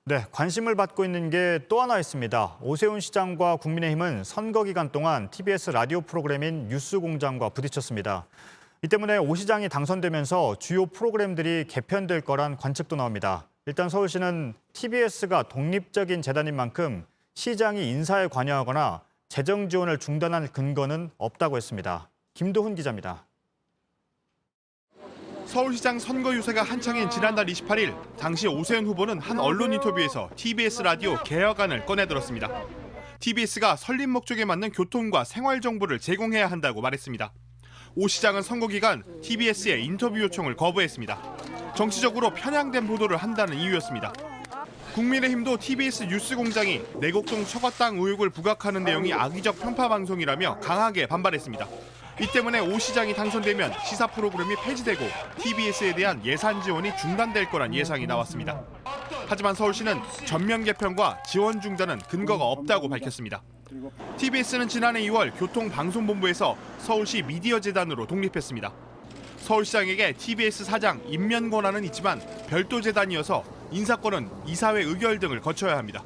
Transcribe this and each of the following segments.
네, 관심을 받고 있는 게 또 하나 있습니다. 오세훈 시장과 국민의힘은 선거 기간 동안 TBS 라디오 프로그램인 뉴스공장과 부딪혔습니다. 이 때문에 오 시장이 당선되면서 주요 프로그램들이 개편될 거란 관측도 나옵니다. 일단 서울시는 TBS가 독립적인 재단인 만큼 시장이 인사에 관여하거나 재정 지원을 중단할 근거는 없다고 했습니다. 김도훈 기자입니다. 서울시장 선거 유세가 한창인 지난달 28일, 당시 오세훈 후보는 한 언론 인터뷰에서 TBS 라디오 개혁안을 꺼내들었습니다. TBS가 설립 목적에 맞는 교통과 생활 정보를 제공해야 한다고 말했습니다. 오 시장은 선거 기간 TBS의 인터뷰 요청을 거부했습니다. 정치적으로 편향된 보도를 한다는 이유였습니다. 국민의힘도 TBS 뉴스공장이 내곡동 처갓당 의혹을 부각하는 내용이 악의적 편파 방송이라며 강하게 반발했습니다. 이 때문에 오 시장이 당선되면 시사 프로그램이 폐지되고 TBS에 대한 예산 지원이 중단될 거란 예상이 나왔습니다. 하지만 서울시는 전면 개편과 지원 중단은 근거가 없다고 밝혔습니다. TBS는 지난해 2월 교통방송본부에서 서울시 미디어재단으로 독립했습니다. 서울시장에게 TBS 사장 임면 권한은 있지만 별도 재단이어서 인사권은 이사회 의결 등을 거쳐야 합니다.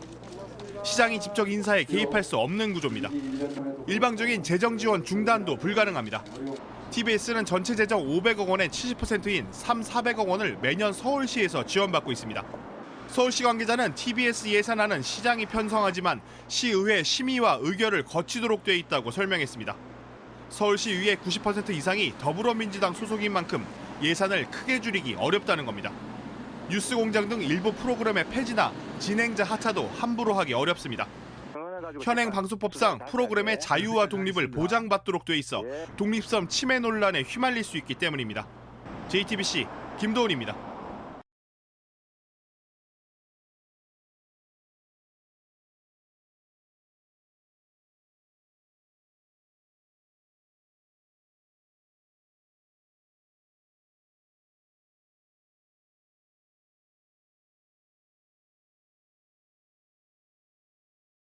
시장이 직접 인사에 개입할 수 없는 구조입니다. 일방적인 재정 지원 중단도 불가능합니다. TBS는 전체 재정 500억 원의 70%인 400억 원을 매년 서울시에서 지원받고 있습니다. 서울시 관계자는 TBS 예산안은 시장이 편성하지만 시의회 심의와 의결을 거치도록 돼 있다고 설명했습니다. 서울시의회 90% 이상이 더불어민주당 소속인 만큼 예산을 크게 줄이기 어렵다는 겁니다. 뉴스공장 등 일부 프로그램의 폐지나 진행자 하차도 함부로 하기 어렵습니다. 현행 방송법상 프로그램의 자유와 독립을 보장받도록 돼 있어 독립성 침해 논란에 휘말릴 수 있기 때문입니다. JTBC 김도훈입니다.